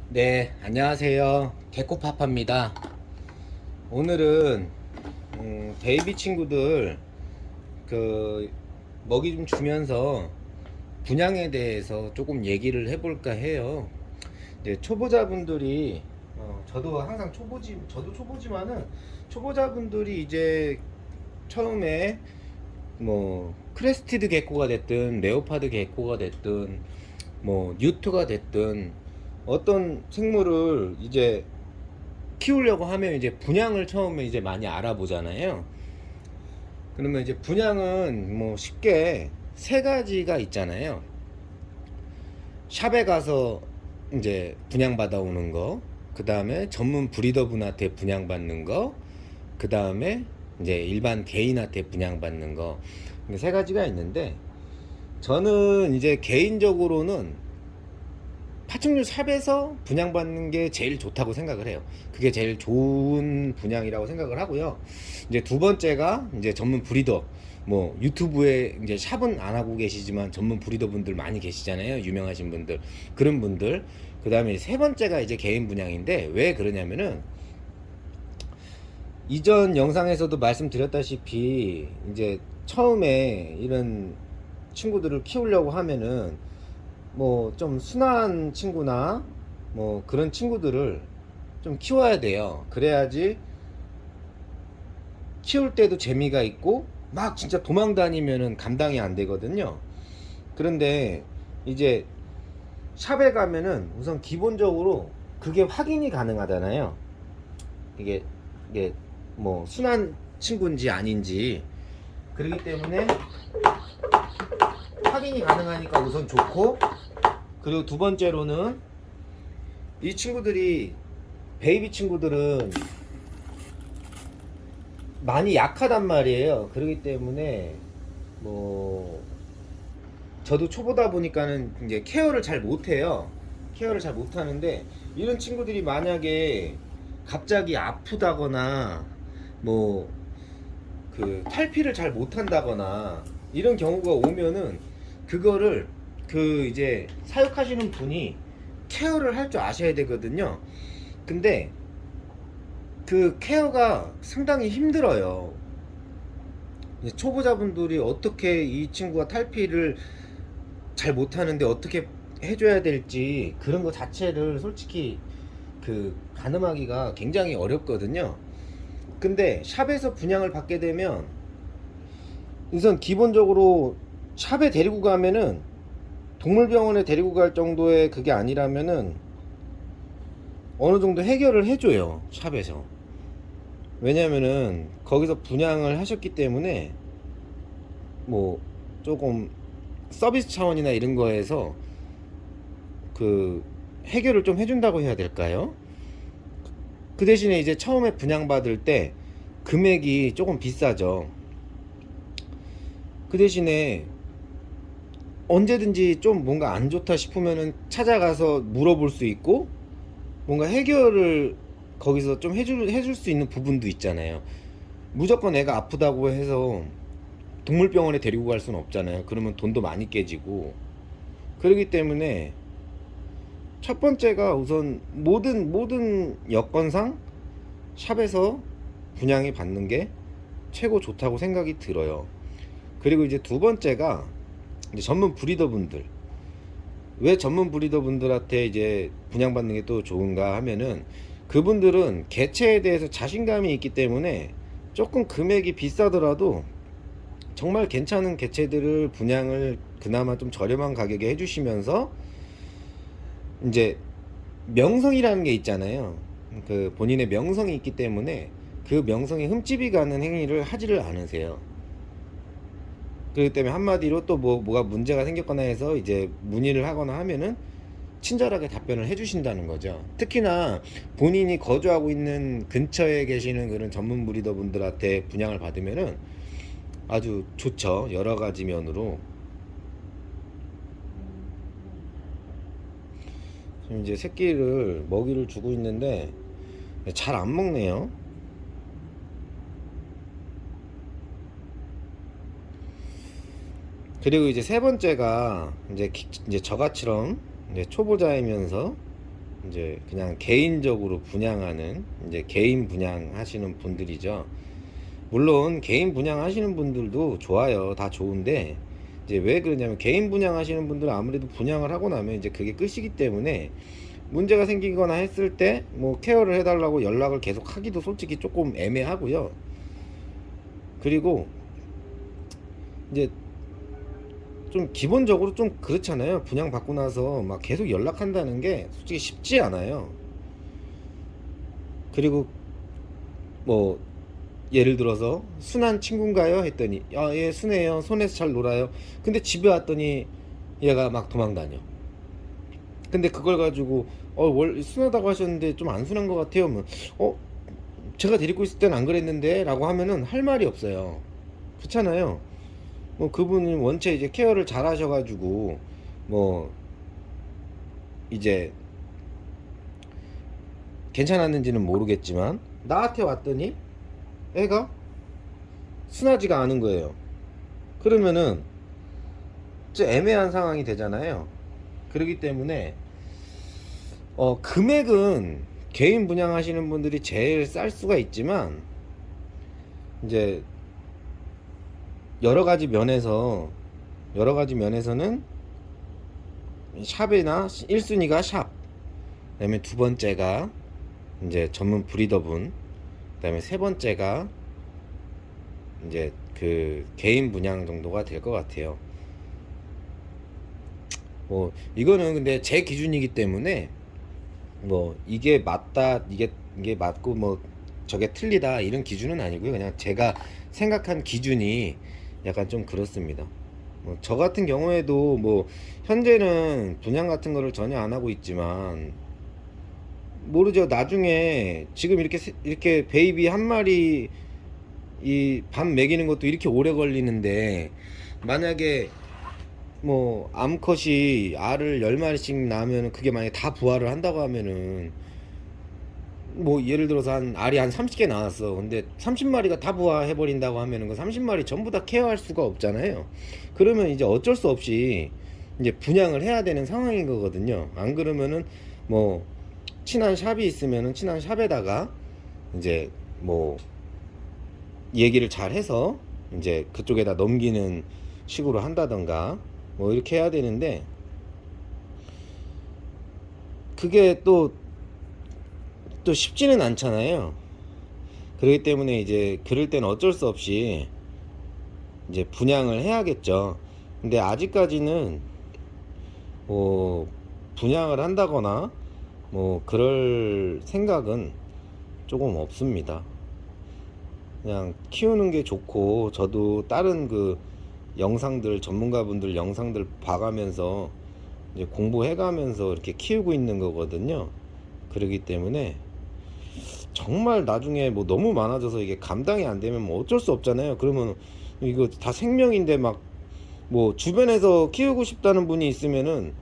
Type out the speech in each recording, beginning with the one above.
네, 안녕하세요. 개코파파입니다. 오늘은 데이비 친구들 그 먹이 좀 주면서 분양에 대해서 조금 얘기를 해볼까 해요. 이제 초보자분들이 저도 항상 저도 초보지만은 초보자분들이 이제 처음에 뭐 크레스티드 개코가 됐든 레오파드 개코가 됐든 뭐 뉴트가 됐든 어떤 생물을 이제 키우려고 하면 이제 분양을 처음에 이제 많이 알아보잖아요. 그러면 이제 분양은 뭐 쉽게 세 가지가 있잖아요. 샵에 가서 이제 분양받아 오는 거, 그 다음에 전문 브리더분한테 분양받는 거, 그 다음에 이제 일반 개인한테 분양받는 거. 세 가지가 있는데, 저는 이제 개인적으로는 파충류 샵에서 분양받는 게 제일 좋다고 생각을 해요. 그게 제일 좋은 분양이라고 생각을 하고요. 이제 두 번째가 이제 전문 브리더. 뭐 유튜브에 이제 샵은 안 하고 계시지만 전문 브리더 분들 많이 계시잖아요. 유명하신 분들. 그런 분들. 그다음에 세 번째가 이제 개인 분양인데 왜 그러냐면은 이전 영상에서도 말씀드렸다시피 이제 처음에 이런 친구들을 키우려고 하면은 뭐 좀 순한 친구나 뭐 그런 친구들을 좀 키워야 돼요. 그래야지 키울 때도 재미가 있고 막 진짜 도망 다니면은 감당이 안 되거든요. 그런데 이제 샵에 가면은 우선 기본적으로 그게 확인이 가능하잖아요. 이게 이게 뭐 순한 친구인지 아닌지. 그렇기 때문에 확인이 가능하니까 우선 좋고, 그리고 두 번째로는 이 친구들이 베이비 친구들은 많이 약하단 말이에요. 그렇기 때문에 뭐 저도 초보다 보니까는 이제 케어를 잘 못해요. 케어를 잘 못하는데 이런 친구들이 만약에 갑자기 아프다거나 뭐 그 탈피를 잘 못한다거나 이런 경우가 오면은 그거를 그 이제 사육하시는 분이 케어를 할 줄 아셔야 되거든요. 근데 그 케어가 상당히 힘들어요. 초보자분들이 어떻게 이 친구가 탈피를 잘 못하는데 어떻게 해줘야 될지 그런 거 자체를 솔직히 그 가늠하기가 굉장히 어렵거든요. 근데 샵에서 분양을 받게 되면 우선 기본적으로 샵에 데리고 가면은 동물병원에 데리고 갈 정도의 그게 아니라면은 어느 정도 해결을 해줘요, 샵에서. 왜냐면은 거기서 분양을 하셨기 때문에 뭐 조금 서비스 차원이나 이런 거에서 그 해결을 좀 해준다고 해야 될까요? 그 대신에 이제 처음에 분양받을 때 금액이 조금 비싸죠. 그 대신에 언제든지 좀 뭔가 안 좋다 싶으면은 찾아가서 물어볼 수 있고 뭔가 해결을 거기서 좀 해줄 수 있는 부분도 있잖아요. 무조건 애가 아프다고 해서 동물병원에 데리고 갈 수는 없잖아요. 그러면 돈도 많이 깨지고. 그렇기 때문에 첫 번째가 우선 모든 여건상 샵에서 분양이 받는 게 최고 좋다고 생각이 들어요. 그리고 이제 두 번째가 이제 전문 브리더분들. 왜 전문 브리더분들한테 이제 분양받는 게 또 좋은가 하면은 그분들은 개체에 대해서 자신감이 있기 때문에 조금 금액이 비싸더라도 정말 괜찮은 개체들을 분양을 그나마 좀 저렴한 가격에 해주시면서 이제 명성이라는 게 있잖아요. 그 본인의 명성이 있기 때문에 그 명성에 흠집이 가는 행위를 하지를 않으세요. 그렇기 때문에 한마디로 또 뭐가 문제가 생겼거나 해서 이제 문의를 하거나 하면은 친절하게 답변을 해주신다는 거죠. 특히나 본인이 거주하고 있는 근처에 계시는 그런 전문 브리더 분들한테 분양을 받으면은 아주 좋죠. 여러 가지 면으로. 지금 이제 새끼를 먹이를 주고 있는데 잘 안 먹네요. 그리고 이제 세 번째가 이제 저같이럼 이제 초보자이면서 이제 그냥 개인적으로 분양하는 이제 개인 분양하시는 분들이죠. 물론 개인 분양하시는 분들도 좋아요. 다 좋은데 이제 왜 그러냐면 개인 분양하시는 분들은 아무래도 분양을 하고 나면 이제 그게 끝이기 때문에 문제가 생기거나 했을 때 뭐 케어를 해달라고 연락을 계속 하기도 솔직히 조금 애매하고요. 그리고 이제 좀 기본적으로 좀 그렇잖아요. 분양 받고 나서 막 계속 연락한다는 게 솔직히 쉽지 않아요. 그리고 뭐 예를 들어서 순한 친구인가요? 했더니 예 순해요. 손에서 잘 놀아요. 근데 집에 왔더니 얘가 막 도망다녀. 근데 그걸 가지고 순하다고 하셨는데 좀 안 순한 것 같아요. 뭐, 제가 데리고 있을 땐 안 그랬는데 라고 하면은 할 말이 없어요. 그렇잖아요. 뭐 그분이 원체 이제 케어를 잘 하셔가지고 뭐 이제 괜찮았는지는 모르겠지만 나한테 왔더니 애가 순하지가 않은 거예요. 그러면은 좀 애매한 상황이 되잖아요. 그렇기 때문에 금액은 개인 분양하시는 분들이 제일 쌀 수가 있지만 이제 여러 가지 면에서는 샵이나 1순위가 샵, 그다음에 두 번째가 이제 전문 브리더분, 그다음에 세 번째가 이제 그 개인 분양 정도가 될 것 같아요. 뭐 이거는 근데 제 기준이기 때문에 뭐 이게 맞다, 이게 맞고 뭐 저게 틀리다 이런 기준은 아니고요. 그냥 제가 생각한 기준이 약간 좀 그렇습니다. 뭐 저 같은 경우에도 뭐 현재는 분양 같은 거를 전혀 안 하고 있지만 모르죠. 나중에 지금 이렇게 베이비 한 마리 이 밥 먹이는 것도 이렇게 오래 걸리는데 만약에 뭐 암컷이 알을 10마리씩 낳으면 그게 만약에 다 부화를 한다고 하면은 뭐 예를 들어서 알이 한 30개 나왔어. 근데 30마리가 다 부화해 버린다고 하면은 그 30마리 전부 다 케어할 수가 없잖아요. 그러면 이제 어쩔 수 없이 이제 분양을 해야 되는 상황인 거거든요. 안 그러면은 뭐 친한 샵이 있으면은 친한 샵에다가 이제 뭐 얘기를 잘 해서 이제 그쪽에다 넘기는 식으로 한다던가 뭐 이렇게 해야 되는데 그게 또 쉽지는 않잖아요. 그렇기 때문에 이제 그럴 때는 어쩔 수 없이 이제 분양을 해야겠죠. 근데 아직까지는 뭐 분양을 한다거나 뭐 그럴 생각은 조금 없습니다. 그냥 키우는 게 좋고 저도 다른 그 영상들 전문가분들 영상들 봐가면서 이제 공부해가면서 이렇게 키우고 있는 거거든요. 그렇기 때문에 정말 나중에 뭐 너무 많아져서 이게 감당이 안 되면 뭐 어쩔 수 없잖아요. 그러면 이거 다 생명인데 막 뭐 주변에서 키우고 싶다는 분이 있으면은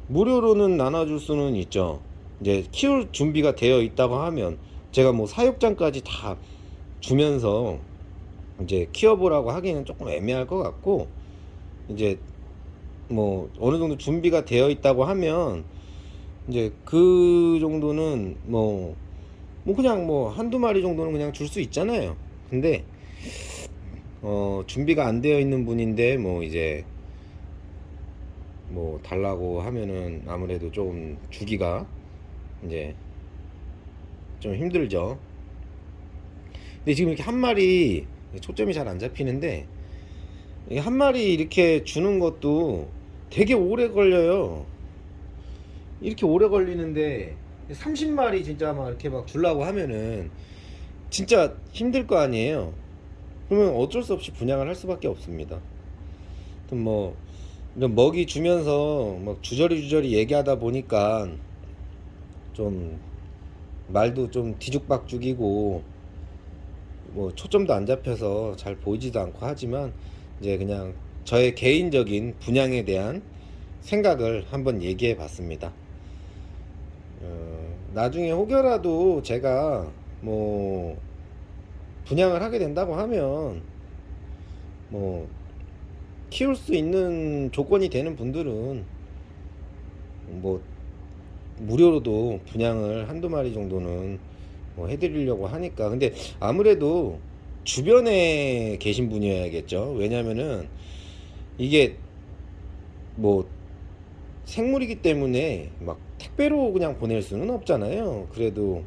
무료로는 나눠줄 수는 있죠. 이제 키울 준비가 되어 있다고 하면 제가 뭐 사육장까지 다 주면서 이제 키워보라고 하기는 조금 애매할 것 같고 이제 뭐 어느 정도 준비가 되어 있다고 하면 이제 그 정도는 뭐 그냥 뭐 한두 마리 정도는 그냥 줄 수 있잖아요. 근데 준비가 안 되어 있는 분인데 뭐 이제 뭐 달라고 하면은 아무래도 좀 주기가 이제 좀 힘들죠. 근데 지금 이렇게 한 마리 초점이 잘 안 잡히는데 이게 한 마리 이렇게 주는 것도 되게 오래 걸려요. 이렇게 오래 걸리는데 30마리 진짜 막 이렇게 막 주려고 하면은 진짜 힘들 거 아니에요. 그러면 어쩔 수 없이 분양을 할 수밖에 없습니다. 뭐 이런 먹이 주면서 막 주저리 얘기하다 보니까 좀 말도 좀 뒤죽박죽이고 뭐 초점도 안 잡혀서 잘 보이지도 않고 하지만 이제 그냥 저의 개인적인 분양에 대한 생각을 한번 얘기해 봤습니다. 나중에 혹여라도 제가 뭐 분양을 하게 된다고 하면 뭐 키울 수 있는 조건이 되는 분들은 뭐 무료로도 분양을 한두 마리 정도는 뭐 해드리려고 하니까. 근데 아무래도 주변에 계신 분이어야겠죠. 왜냐면은 이게 뭐 생물이기 때문에 막 택배로 그냥 보낼 수는 없잖아요. 그래도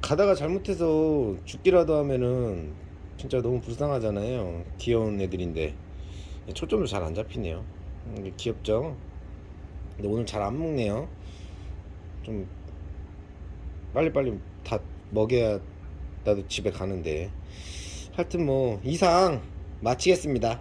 가다가 잘못해서 죽기라도 하면은 진짜 너무 불쌍하잖아요. 귀여운 애들인데 초점도 잘 안 잡히네요. 귀엽죠? 근데 오늘 잘 안 먹네요. 좀 빨리빨리 다 먹여야 나도 집에 가는데. 하여튼 뭐 이상 마치겠습니다.